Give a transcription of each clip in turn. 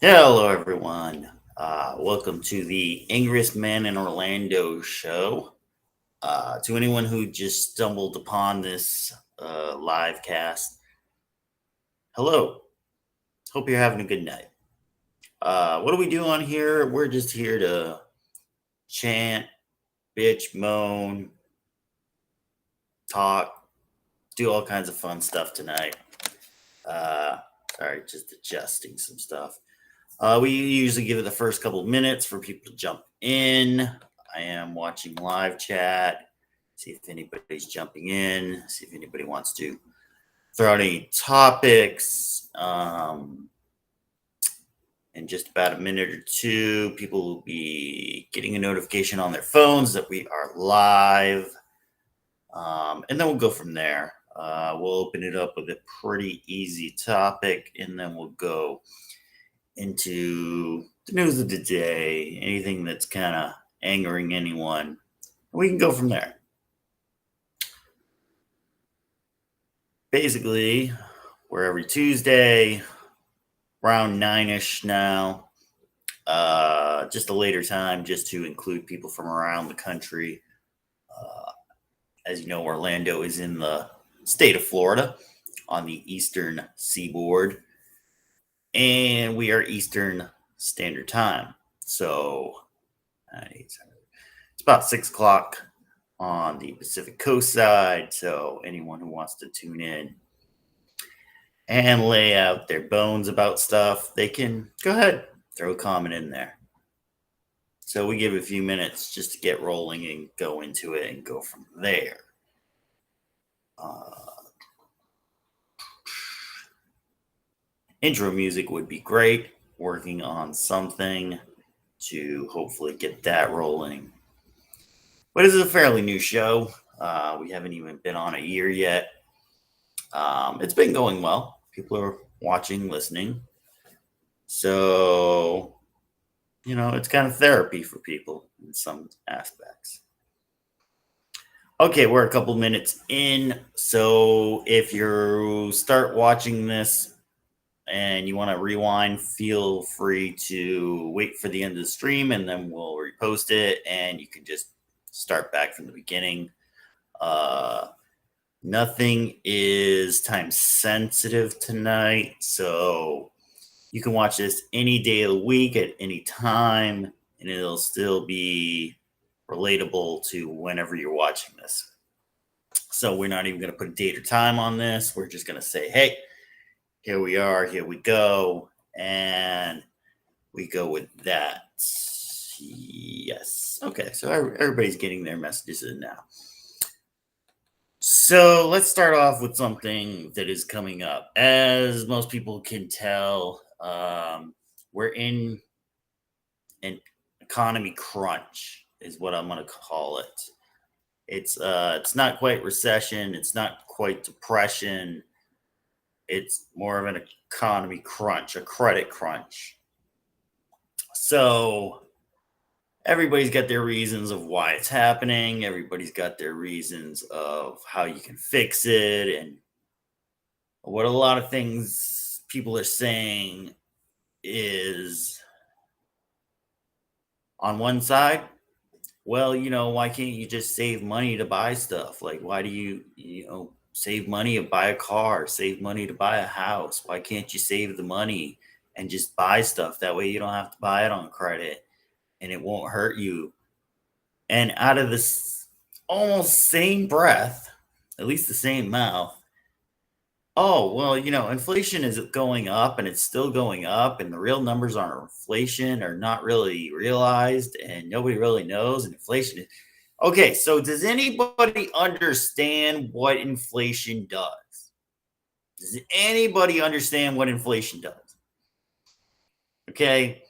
Hello, everyone. Welcome to the Angriest Man in Orlando show. To anyone who just stumbled upon this live cast, hello. Hope you're having a good night. What do we do on here? We're just here to chant, bitch, moan, talk, do all kinds of fun stuff tonight. Uh, Sorry, just adjusting some stuff. We usually give it the first couple of minutes for people to jump in. I am watching live chat, see if anybody's jumping in, see if anybody wants to throw out any topics. In just about a minute or two, people will be getting a notification on their phones that we are live. And then we'll go from there. We'll open it up with a pretty easy topic, and then we'll go into the news of the day, anything that's kind of angering anyone. We can go from there. Basically, we're every Tuesday, around 9-ish now. Just a later time, just to include people from around the country. As you know, Orlando is in the state of Florida on the eastern seaboard, and we are Eastern Standard Time. So it's about 6 o'clock on the Pacific Coast side. So anyone who wants to tune in and lay out their bones about stuff, they can go ahead, throw a comment in there. So we give a few minutes just to get rolling and go into it and go from there. Intro music would be great. Working on something to hopefully get that rolling. But this is a fairly new show. We haven't even been on a year yet. It's been going well. People are watching, listening. So, it's kind of therapy for people in some aspects. Okay, we're a couple minutes in. So if you start watching this and you want to rewind, feel free to wait for the end of the stream and then we'll repost it and you can just start back from the beginning. Nothing is time sensitive tonight, so you can watch this any day of the week at any time and it'll still be relatable to whenever you're watching this. So we're not even going to put a date or time on this. We're just going to say, hey, here we are, here we go, and we go with that. Yes. Okay, so everybody's getting their messages in now. So let's start off with something that is coming up. As most people can tell, we're in an economy crunch, is what I'm going to call it. It's not quite recession. It's not quite depression. It's more of an economy crunch, a credit crunch. So everybody's got their reasons of why it's happening. Everybody's got their reasons of how you can fix it. And what a lot of things people are saying is on one side, well, why can't you just save money to buy stuff? Like, why do you save money to buy a car, save money to buy a house? Why can't you save the money and just buy stuff? That way you don't have to buy it on credit and it won't hurt you. And out of this almost same breath, at least the same mouth, oh, well, inflation is going up and it's still going up, and the real numbers on inflation are not really realized, and nobody really knows. And inflation is okay. So, does anybody understand what inflation does? Does anybody understand what inflation does? Okay.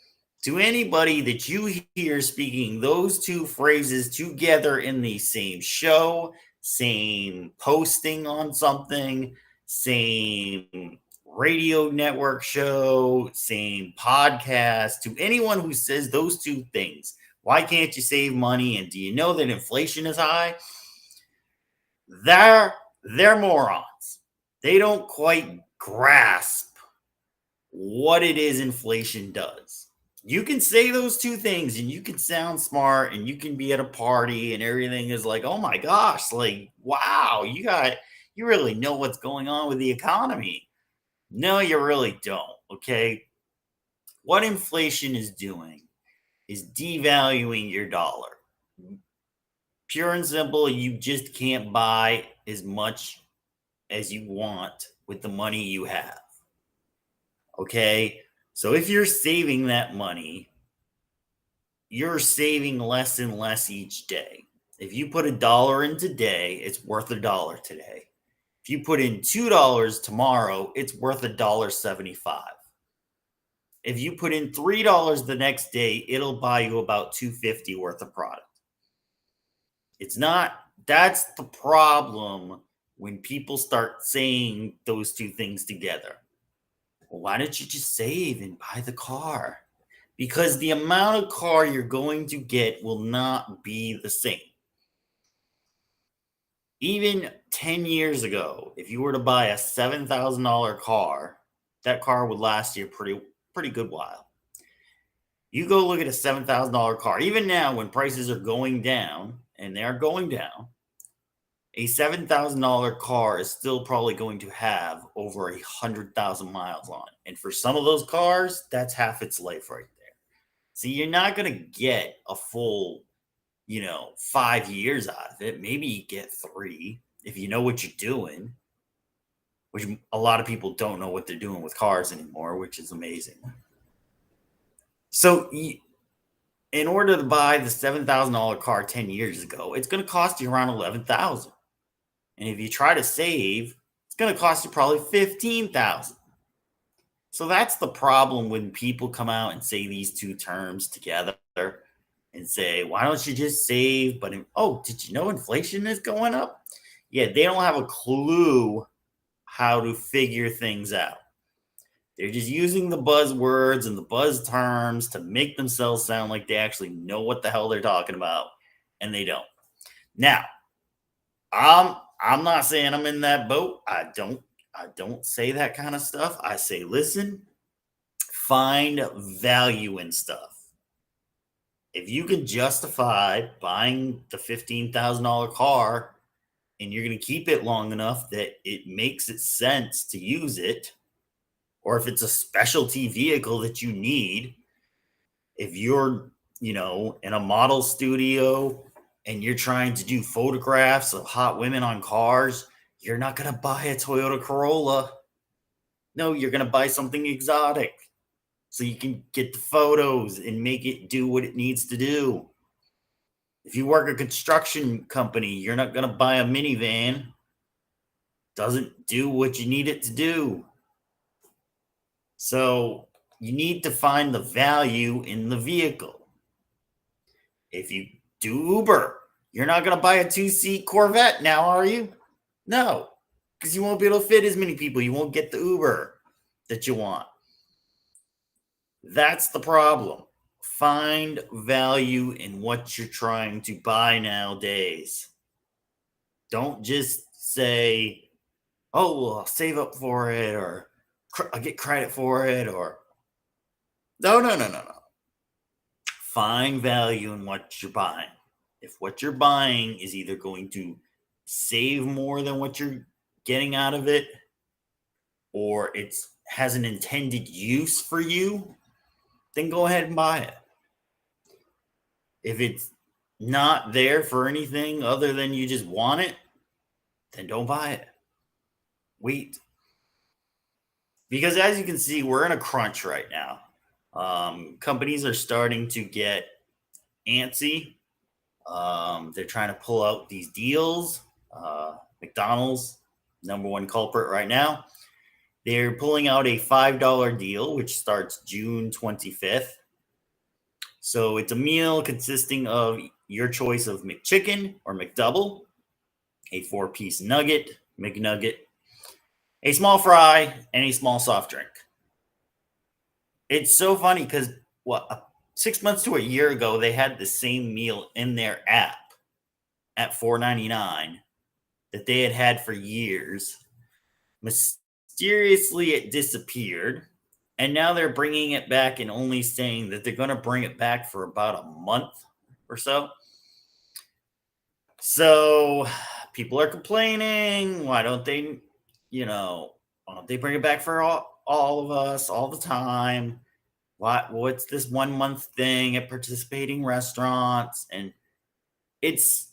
To anybody that you hear speaking those two phrases together in the same show, same posting on something, same radio network show, same podcast, to anyone who says those two things, why can't you save money? And do you know that inflation is high? They're morons. They don't quite grasp what it is inflation does. You can say those two things and you can sound smart and you can be at a party and everything is like, oh my gosh, like, wow, you really know what's going on with the economy. No, you really don't. Okay. What inflation is doing is devaluing your dollar. Pure and simple, you just can't buy as much as you want with the money you have. Okay. So if you're saving that money, you're saving less and less each day. If you put $1 in today, it's worth $1 today. If you put in $2 tomorrow, it's worth $1.75. If you put in $3 the next day, it'll buy you about $2.50 worth of product. It's not, that's the problem when people start saying those two things together. Well, why don't you just save and buy the car? Because the amount of car you're going to get will not be the same. Even 10 years ago, if you were to buy a $7,000 car, that car would last you a pretty good while. You go look at a $7,000 car, even now when prices are going down, and they are going down, a $7,000 car is still probably going to have over 100,000 miles on it. And for some of those cars, that's half its life right there. So you're not going to get a full, 5 years out of it. Maybe you get 3 if you know what you're doing, which a lot of people don't know what they're doing with cars anymore, which is amazing. So in order to buy the $7,000 car 10 years ago, it's going to cost you around 11,000. And if you try to save, it's going to cost you probably 15,000. So that's the problem when people come out and say these two terms together and say, why don't you just save? But oh, did you know inflation is going up? Yeah, they don't have a clue how to figure things out. They're just using the buzzwords and the buzz terms to make themselves sound like they actually know what the hell they're talking about, and they don't. Now, I'm not saying I'm in that boat. I don't say that kind of stuff. I say, listen, find value in stuff. If you can justify buying the $15,000 car and you're going to keep it long enough that it makes it sense to use it, or if it's a specialty vehicle that you need, if you're, in a model studio and you're trying to do photographs of hot women on cars, you're not going to buy a Toyota Corolla. No, you're going to buy something exotic so you can get the photos and make it do what it needs to do. If you work a construction company, you're not going to buy a minivan. Doesn't do what you need it to do. So you need to find the value in the vehicle. If you do Uber, you're not going to buy a 2-seat Corvette now, are you? No, because you won't be able to fit as many people. You won't get the Uber that you want. That's the problem. Find value in what you're trying to buy nowadays. Don't just say, oh, well, I'll save up for it, or I'll get credit for it, or no. Find value in what you're buying. If what you're buying is either going to save more than what you're getting out of it, or it has an intended use for you, then go ahead and buy it. If it's not there for anything other than you just want it, then don't buy it. Wait. Because as you can see, we're in a crunch right now. Companies are starting to get antsy. They're trying to pull out these deals. McDonald's, number one culprit right now. They're pulling out a $5 deal, which starts June 25th. So it's a meal consisting of your choice of McChicken or McDouble, a 4-piece nugget, McNugget, a small fry, and a small soft drink. It's so funny because 6 months to a year ago, they had the same meal in their app at $4.99 that they had for years. Mysteriously, it disappeared, And now they're bringing it back and only saying that they're going to bring it back for about a month or so. So people are complaining. Why don't they, why don't they bring it back for all of us all the time? What's this 1 month thing at participating restaurants? And it's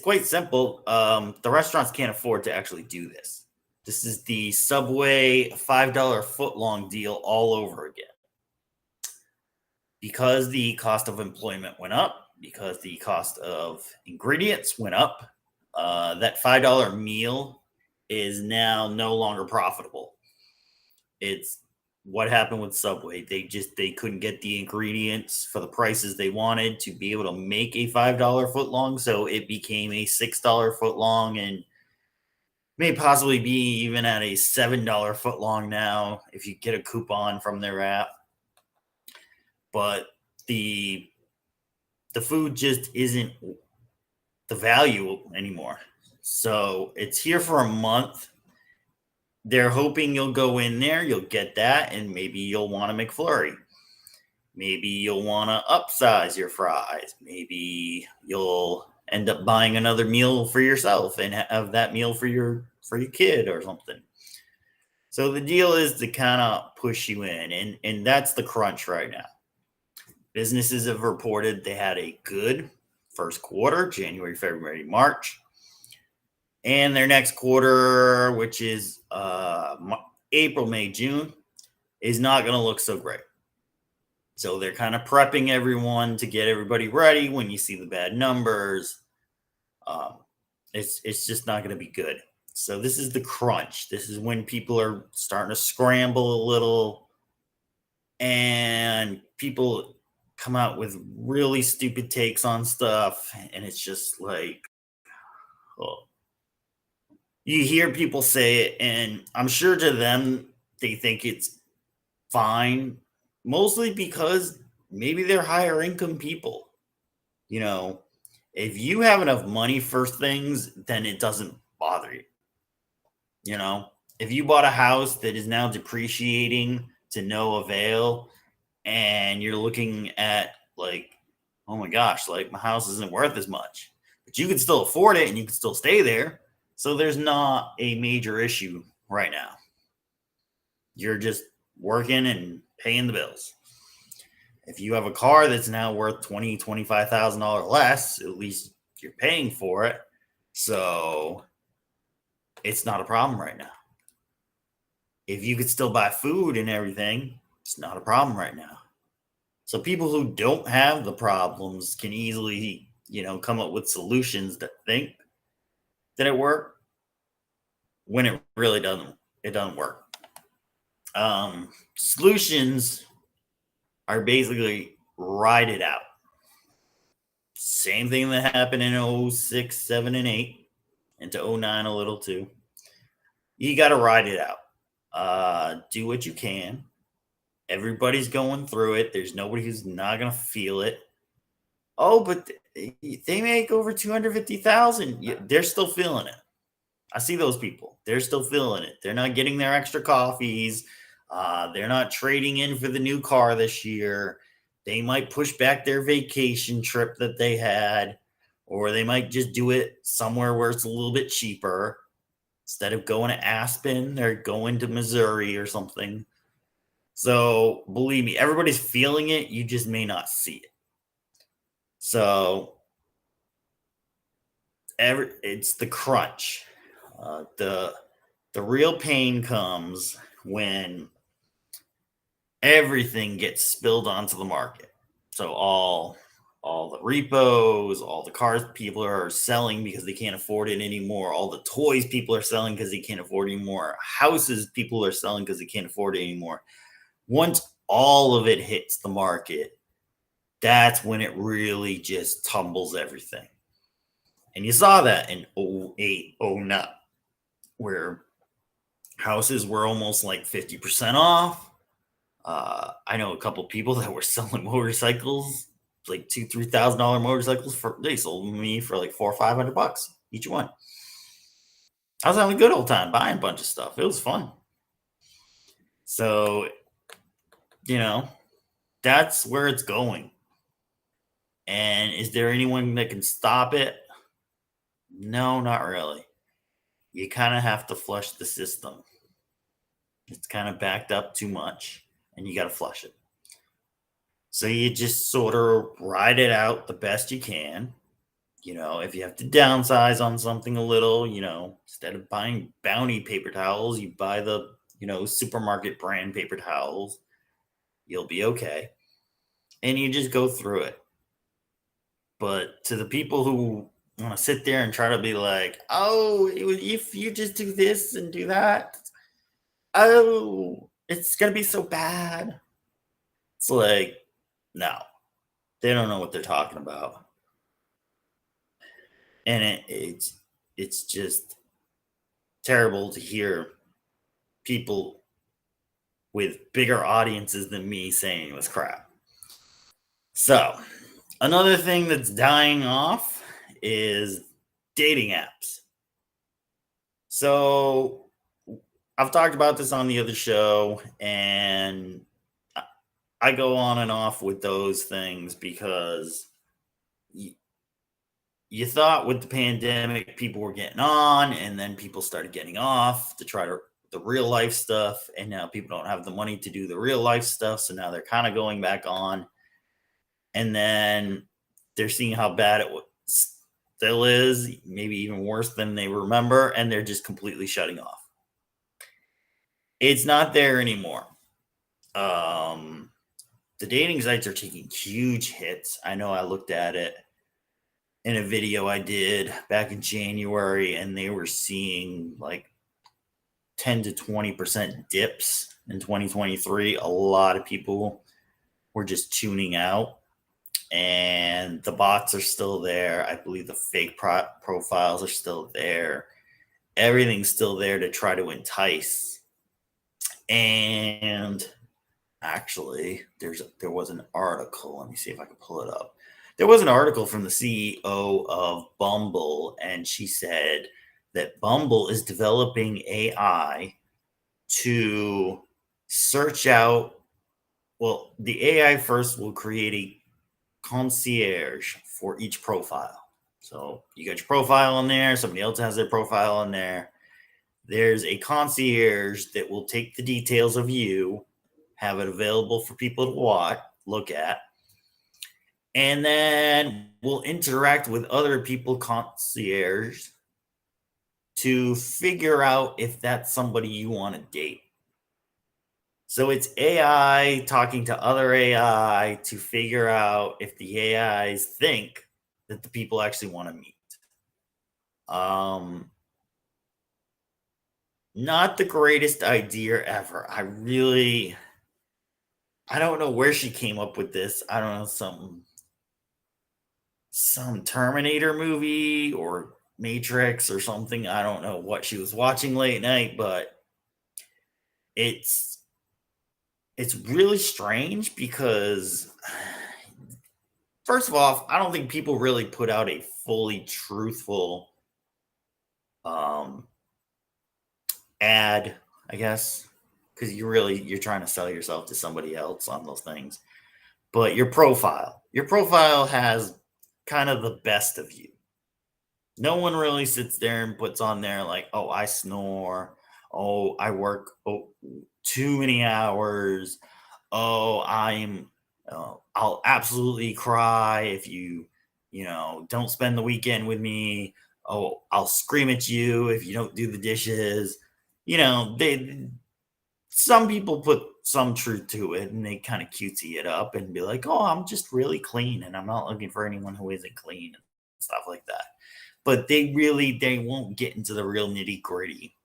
quite simple. The restaurants can't afford to actually do this. This is the Subway $5 footlong deal all over again. Because the cost of employment went up, because the cost of ingredients went up, that $5 meal is now no longer profitable. It's what happened with Subway. They couldn't get the ingredients for the prices they wanted to be able to make a $5 footlong, so it became a $6 footlong and may possibly be even at a $7 footlong now if you get a coupon from their app. But the food just isn't the value anymore. So it's here for a month. They're hoping you'll go in there, you'll get that, and maybe you'll want a McFlurry. Maybe you'll want to upsize your fries. Maybe you'll end up buying another meal for yourself and have that meal for your kid or something. So the deal is to kind of push you in, and that's the crunch right now. Businesses have reported they had a good first quarter, January, February, March. And their next quarter, which is April, May, June, is not going to look so great. So they're kind of prepping everyone to get everybody ready when you see the bad numbers. It's just not going to be good. So this is the crunch. This is when people are starting to scramble a little, and people come out with really stupid takes on stuff, and it's just like, oh. You hear people say it, and I'm sure to them they think it's fine, mostly because maybe they're higher income people. If you have enough money for things, then it doesn't bother you. If you bought a house that is now depreciating to no avail, and you're looking at like, oh my gosh, like my house isn't worth as much, but you can still afford it and you can still stay there. So there's not a major issue right now. You're just working and paying the bills. If you have a car that's now worth $20,000, $25,000 less, at least you're paying for it. So it's not a problem right now. If you could still buy food and everything, it's not a problem right now. So people who don't have the problems can easily, come up with solutions that think that it work when it really doesn't. It doesn't work. Solutions are basically ride it out. Same thing that happened in 06, 7, and 8, into 09 a little too. You got to ride it out. Do what you can. Everybody's going through it. There's nobody who's not going to feel it. Oh, but they make over 250,000. They're still feeling it. I see those people. They're still feeling it. They're not getting their extra coffees. They're not trading in for the new car this year. They might push back their vacation trip that they had, or they might just do it somewhere where it's a little bit cheaper. Instead of going to Aspen, they're going to Missouri or something. So believe me, everybody's feeling it. You just may not see it. So it's the crunch. The real pain comes when everything gets spilled onto the market. So all the repos, all the cars people are selling because they can't afford it anymore, all the toys people are selling because they can't afford it anymore, houses people are selling because they can't afford it anymore. Once all of it hits the market, that's when it really just tumbles everything. And you saw that in 08, 09, where houses were almost like 50% off. I know a couple people that were selling motorcycles, like $2,000-$3,000 motorcycles. They sold me for like $400 or $500 each one. I was having a good old time buying a bunch of stuff. It was fun. So you know, that's where it's going. And is there anyone that can stop it? No, not really. You kind of have to flush the system. It's kind of backed up too much and you got to flush it. So you just sort of ride it out the best you can. If you have to downsize on something a little, instead of buying Bounty paper towels, you buy the, supermarket brand paper towels. You'll be okay. And you just go through it. But to the people who want to sit there and try to be like, oh, if you just do this and do that, oh, it's going to be so bad. It's like, no, they don't know what they're talking about. And it's just terrible to hear people with bigger audiences than me saying it was crap. So, another thing that's dying off is dating apps. So, I've talked about this on the other show, and I go on and off with those things because you thought with the pandemic people were getting on, and then people started getting off to try to the real life stuff, and now people don't have the money to do the real life stuff, so now they're kind of going back on, and then they're seeing how bad it still is, maybe even worse than they remember, and they're just completely shutting off. It's not there anymore. The dating sites are taking huge hits. I know I looked at it in a video I did back in January, and they were seeing like 10 to 20% dips in 2023. A lot of people were just tuning out, and the bots are still there. I believe the fake profiles are still there. Everything's still there to try to entice. And actually, there was an article. Let me see if I can pull it up. There was an article from the CEO of Bumble, and she said that Bumble is developing AI to search out. Well, the AI first will create a concierge for each profile. So you got your profile on there, somebody else has their profile on there. There's a concierge that will take the details of you, have it available for people to look at, and then we'll interact with other people concierge to figure out if that's somebody you want to date. So it's AI talking to other AI to figure out if the AIs think that the people actually want to meet. Not the greatest idea ever. I don't know where she came up with this. I don't know, some Terminator movie or Matrix or something. I don't know what she was watching late night, but it's really strange because first of all, I don't think people really put out a fully truthful ad, I guess, because you're trying to sell yourself to somebody else on those things. But your profile has kind of the best of you. No one really sits there and puts on there like, oh, I snore. Oh, I work too many hours. Oh, I'll absolutely cry if you don't spend the weekend with me. Oh, I'll scream at you if you don't do the dishes. Some people put some truth to it, and they kind of cutesy it up and be like, oh, I'm just really clean and I'm not looking for anyone who isn't clean and stuff like that. But they won't get into the real nitty gritty.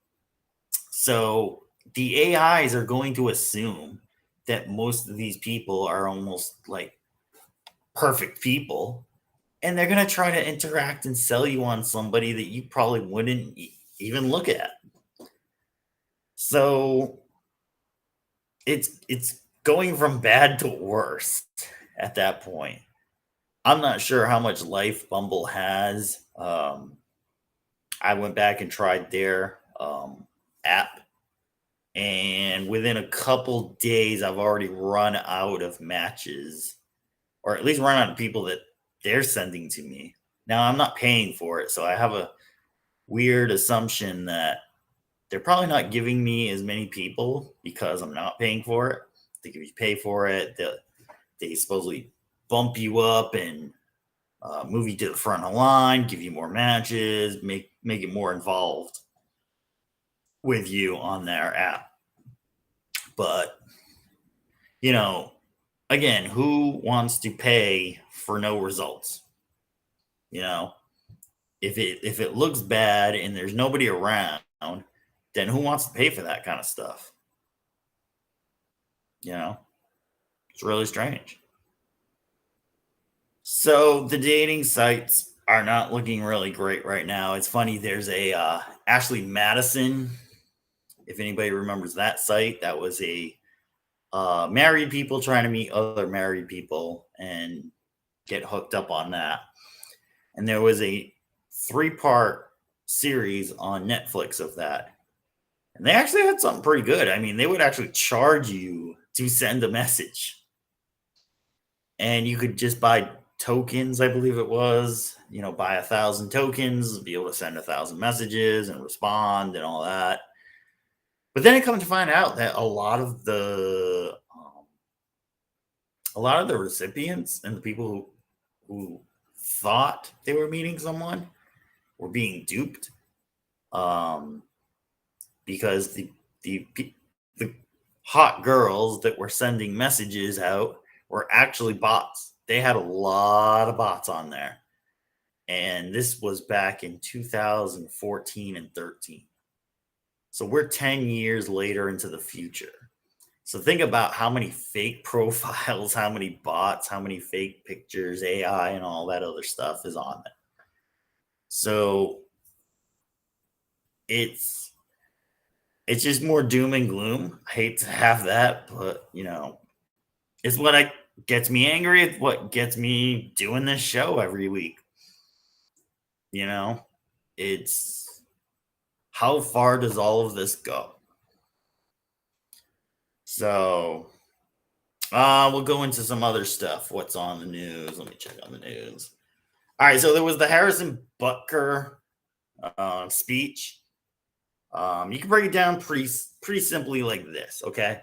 So the AIs are going to assume that most of these people are almost like perfect people, and they're going to try to interact and sell you on somebody that you probably wouldn't even look at. So it's going from bad to worse at that point. I'm not sure how much life Bumble has. I went back and tried their app, And within a couple days, I've already run out of matches, or at least run out of people that they're sending to me. Now, I'm not paying for it, so I have a weird assumption that they're probably not giving me as many people because I'm not paying for it. I think if you pay for it, they supposedly bump you up and move you to the front of the line, give you more matches, make it more involved with you on their app. But you know, again, who wants to pay for no results? You know, if it looks bad and there's nobody around, then who wants to pay for that kind of stuff? You know, it's really strange. So the dating sites are not looking really great right now. It's funny. There's a Ashley Madison. If anybody remembers that site, that was a married people trying to meet other married people and get hooked up on that. And there was a 3-part series on Netflix of that. And they actually had something pretty good. I mean, they would actually charge you to send a message. And you could just buy tokens, I believe it was, buy 1,000 tokens, be able to send 1,000 messages and respond and all that. But then I come to find out that a lot of the recipients and the people who thought they were meeting someone were being duped, because the hot girls that were sending messages out were actually bots. They had a lot of bots on there, and this was back in 2014 and 13. So we're 10 years later into the future. So think about how many fake profiles, how many bots, how many fake pictures, AI, and all that other stuff is on it. So it's just more doom and gloom. I hate to have that, but it's what gets me angry. It's what gets me doing this show every week. It's how far does all of this go? So we'll go into some other stuff. What's on the news? Let me check on the news. All right, so there was the Harrison Butker speech. You can break it down pretty simply like this, okay?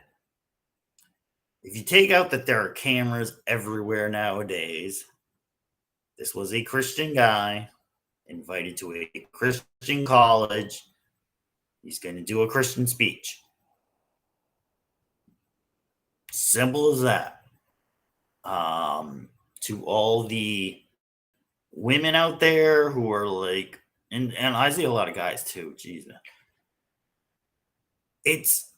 If you take out that there are cameras everywhere nowadays, this was a Christian guy invited to a Christian college. He's going to do a Christian speech. Simple as that. To all the women out there who are like, and I see a lot of guys too. Jeez, man. It's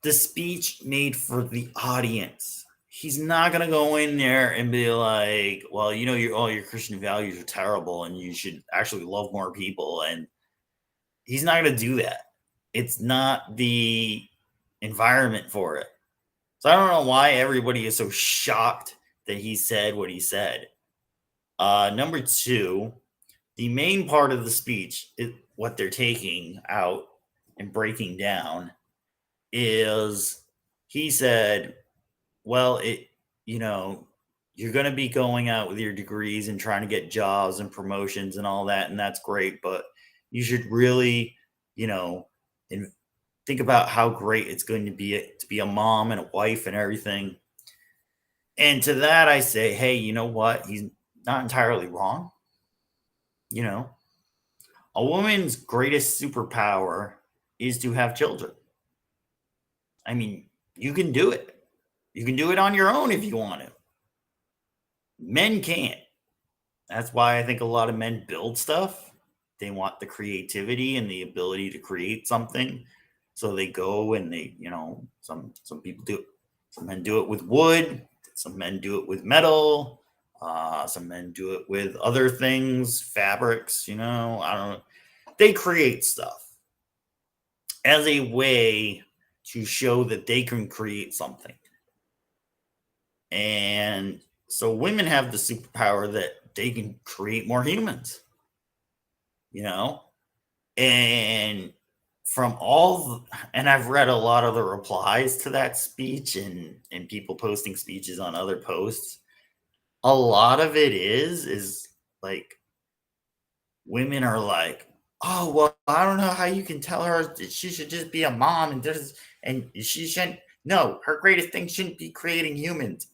the speech made for the audience. He's not gonna go in there and be like, well, all your Christian values are terrible and you should actually love more people. And he's not gonna do that. It's not the environment for it. So I don't know why everybody is so shocked that he said what he said. Number two, the main part of the speech, what they're taking out and breaking down, is he said, well, you're going to be going out with your degrees and trying to get jobs and promotions and all that, and that's great, but you should really, and think about how great it's going to be a mom and a wife and everything. And to that, I say, hey, you know what? He's not entirely wrong. A woman's greatest superpower is to have children. I mean, you can do it. You can do it on your own if you want to. Men can't. That's why I think a lot of men build stuff. They want the creativity and the ability to create something. So they go and they, some people do it. Some men do it with wood. Some men do it with metal. Some men do it with other things, fabrics, I don't know. They create stuff as a way to show that they can create something. And so women have the superpower that they can create more humans, and from and I've read a lot of the replies to that speech and people posting speeches on other posts. A lot of it is like women are like, oh well, I don't know how you can tell her that she should just be a mom and she shouldn't. No, her greatest thing shouldn't be creating humans.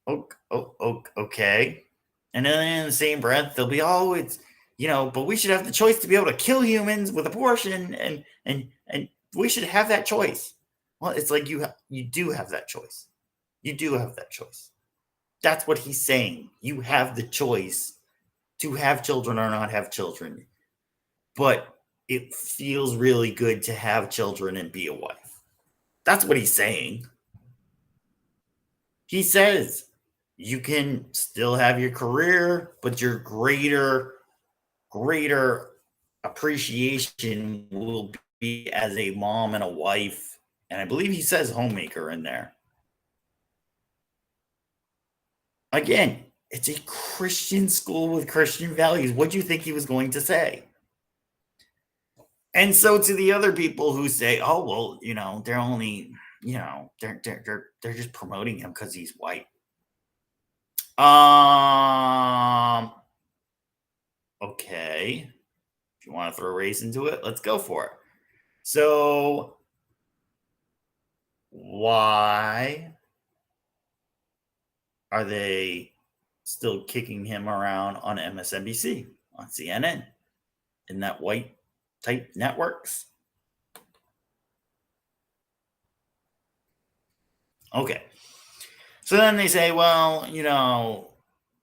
Okay. And then in the same breath, they'll be, oh, it's, but we should have the choice to be able to kill humans with abortion, and we should have that choice. Well, it's like you do have that choice. You do have that choice. That's what he's saying. You have the choice to have children or not have children, but it feels really good to have children and be a wife. That's what he's saying. He says you can still have your career, but your greater appreciation will be as a mom and a wife. And I believe he says homemaker in there. Again, it's a Christian school with Christian values. What do you think he was going to say? And so to the other people who say, oh, well, they're only, they're just promoting him because he's white. Okay. If you want to throw race into it, let's go for it. So why are they still kicking him around on MSNBC, on CNN, in that white type networks? Okay. So then they say, well,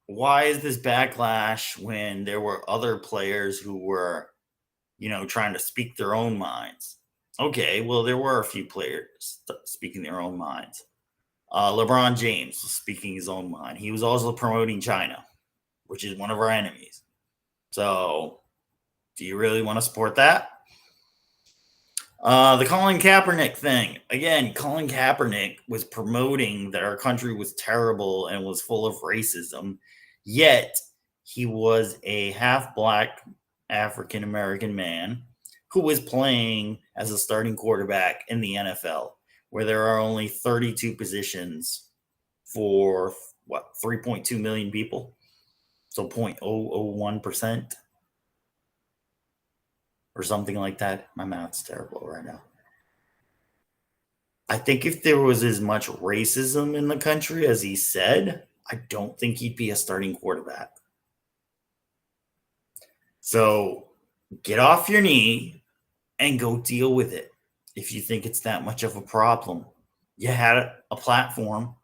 why is this backlash when there were other players who were, trying to speak their own minds? Okay, well, there were a few players speaking their own minds. LeBron James was speaking his own mind. He was also promoting China, which is one of our enemies. So, do you really want to support that? The Colin Kaepernick thing. Again, Colin Kaepernick was promoting that our country was terrible and was full of racism, yet he was a half black African American man who was playing as a starting quarterback in the NFL, where there are only 32 positions for 3.2 million people. So 0.001% or something like that. My math's terrible right now. I think if there was as much racism in the country as he said, I don't think he'd be a starting quarterback. So get off your knee and go deal with it if you think it's that much of a problem. You had a platform,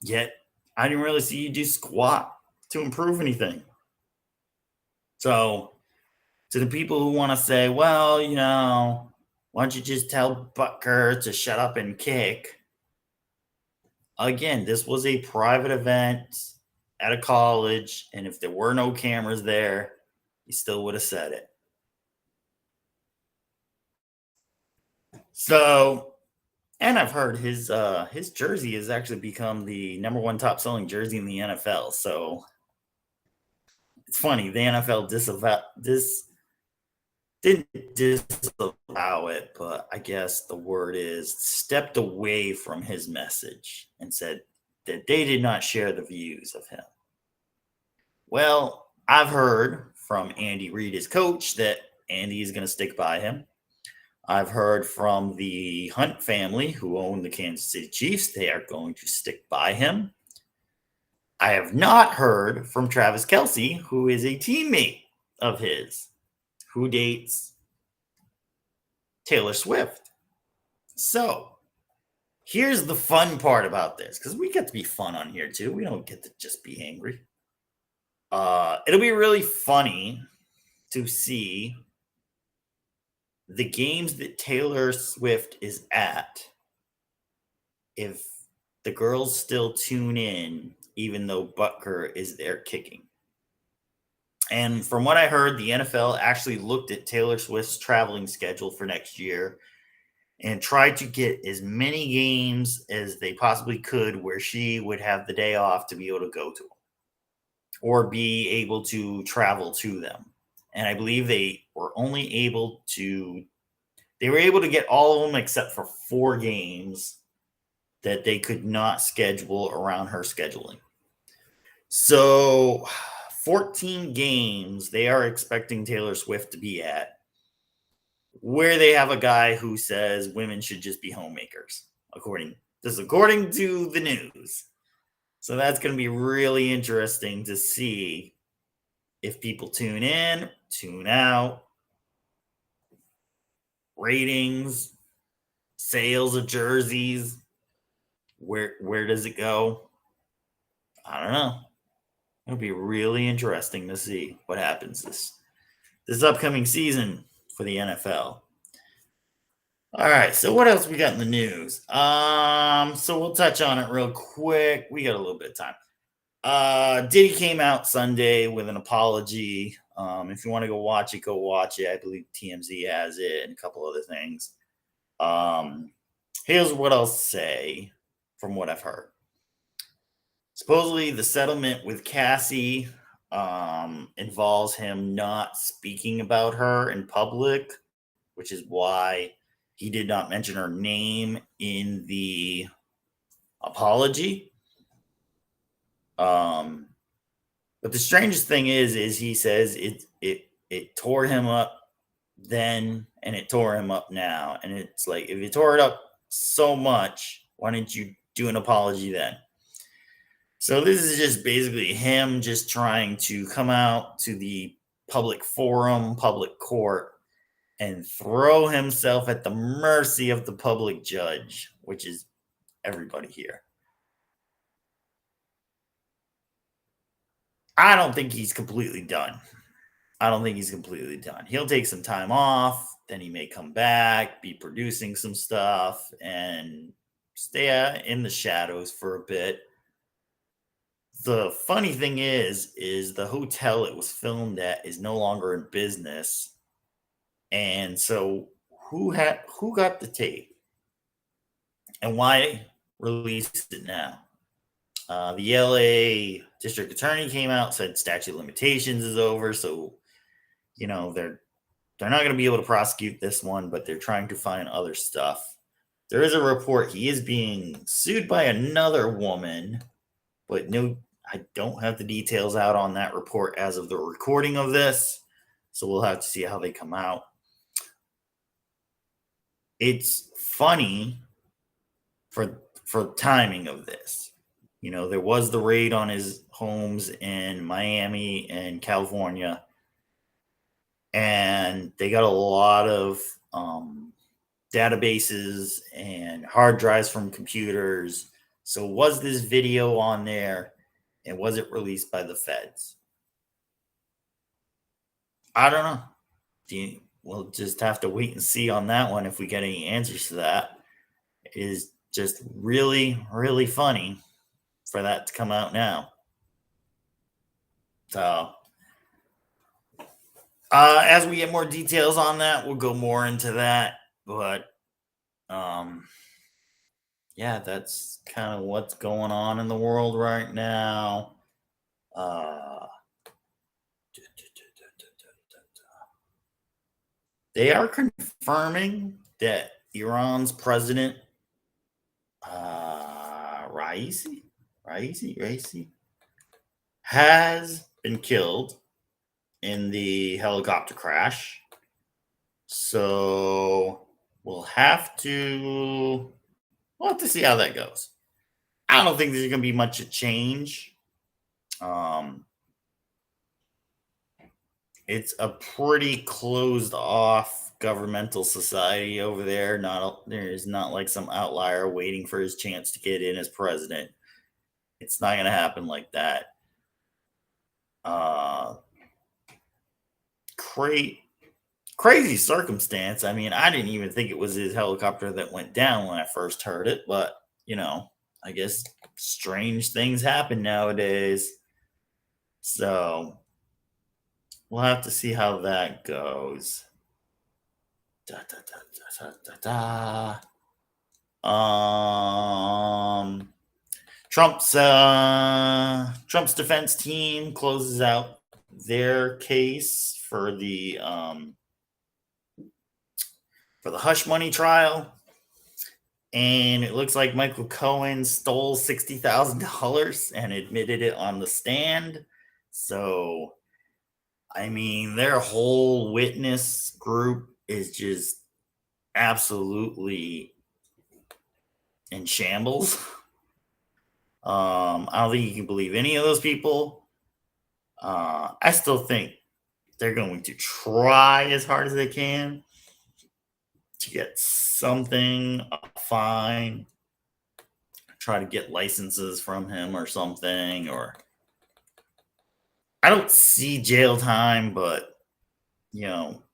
yet I didn't really see you do squat to improve anything. So to the people who want to say, well, why don't you just tell Butker to shut up and kick? Again, this was a private event at a college, and if there were no cameras there, he still would have said it. So, and I've heard his jersey has actually become the number one top selling jersey in the NFL. So it's funny, the NFL didn't disavow it, but I guess the word is stepped away from his message and said that they did not share the views of him. Well, I've heard from Andy Reid, his coach, that Andy is going to stick by him. I've heard from the Hunt family, who own the Kansas City Chiefs, they are going to stick by him. I have not heard from Travis Kelce, who is a teammate of his, who dates Taylor Swift. So here's the fun part about this, because we get to be fun on here too. We don't get to just be angry. It'll be really funny to see the games that Taylor Swift is at if the girls still tune in, even though Butker is there kicking. And from what I heard, the NFL actually looked at Taylor Swift's traveling schedule for next year and tried to get as many games as they possibly could where she would have the day off to be able to go to them or be able to travel to them. And I believe they were only able to They were able to get all of them except for 4 games that they could not schedule around her scheduling. So 14 games they are expecting Taylor Swift to be at, where they have a guy who says women should just be homemakers, according to the news. So that's going to be really interesting to see if people tune in, tune out, ratings, sales of jerseys. Where does it go? I don't know. It'll be really interesting to see what happens this upcoming season for the NFL. All right, so what else we got in the news? So we'll touch on it real quick. We got a little bit of time. Diddy came out Sunday with an apology. If you want to go watch it. I believe TMZ has it and a couple other things. Here's what I'll say from what I've heard. Supposedly, the settlement with Cassie involves him not speaking about her in public, which is why he did not mention her name in the apology. But the strangest thing is he says it tore him up then and it tore him up now. And it's like, if you tore it up so much, why didn't you do an apology then? So this is just basically him just trying to come out to the public forum, public court, and throw himself at the mercy of the public judge, which is everybody here. I don't think he's completely done. He'll take some time off, then he may come back, be producing some stuff, and stay in the shadows for a bit. The funny thing is the hotel it was filmed at is no longer in business. And so who got the tape? And why release it now? The LA district attorney came out, said statute of limitations is over, so they're not going to be able to prosecute this one, but they're trying to find other stuff. There is a report he is being sued by another woman, but no, I don't have the details out on that report as of the recording of this, so we'll have to see how they come out. It's funny for timing of this. There was the raid on his homes in Miami and California, and they got a lot of databases and hard drives from computers. So was this video on there, and was it released by the feds? I don't know. We'll just have to wait and see on that one if we get any answers to that. It is just really, really funny for that to come out now. So as we get more details on that, we'll go more into that. But yeah, that's kind of what's going on in the world right now. They are confirming that Iran's president, Raisi, has been killed in the helicopter crash. So we'll have to see how that goes. I don't think there's going to be much of change. It's a pretty closed off governmental society over there. There is not like some outlier waiting for his chance to get in as president. It's not going to happen like that. Crazy circumstance. I mean, I didn't even think it was his helicopter that went down when I first heard it, but I guess strange things happen nowadays. So we'll have to see how that goes. Trump's defense team closes out their case for the for the hush money trial. And it looks like Michael Cohen stole $60,000 and admitted it on the stand. So, I mean, their whole witness group is just absolutely in shambles. I don't think you can believe any of those people. I still think they're going to try as hard as they can to get something, a fine, try to get licenses from him or something. Or I don't see jail time, but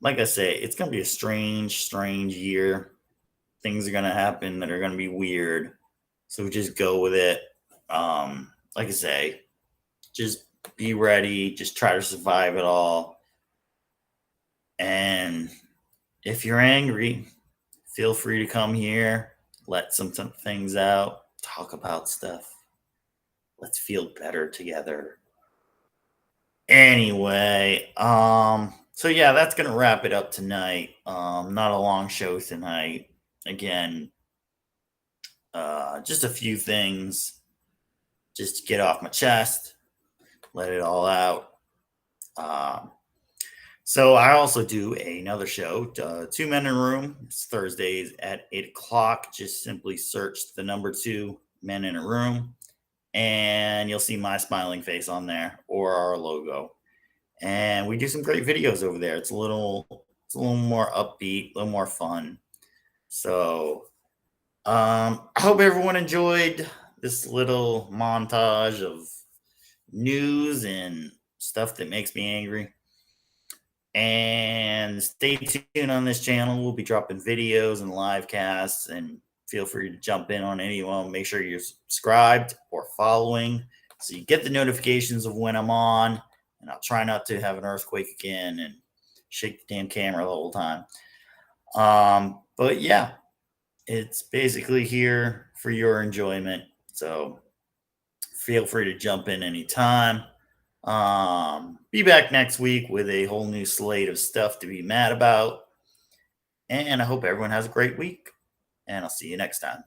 like I say, it's going to be a strange year. Things are going to happen that are going to be weird. So just go with it. Like I say, just be ready. Just try to survive it all. And if you're angry, feel free to come here, let some things out, talk about stuff. Let's feel better together. Anyway, so yeah, that's gonna wrap it up tonight. Not a long show tonight. Again, just a few things just to get off my chest, let it all out. So I also do another show, Two Men in a Room. It's Thursdays at 8 o'clock. Just simply search the number 2 Men in a Room, and you'll see my smiling face on there or our logo. And we do some great videos over there. It's a little more upbeat, a little more fun. So I hope everyone enjoyed this little montage of news and stuff that makes me angry. And stay tuned on this channel. We'll be dropping videos and live casts, and feel free to jump in on any one. Make sure you're subscribed or following so you get the notifications of when I'm on. And I'll try not to have an earthquake again and shake the damn camera the whole time. But yeah, it's basically here for your enjoyment. So feel free to jump in anytime. Be back next week with a whole new slate of stuff to be mad about. And I hope everyone has a great week. And I'll see you next time.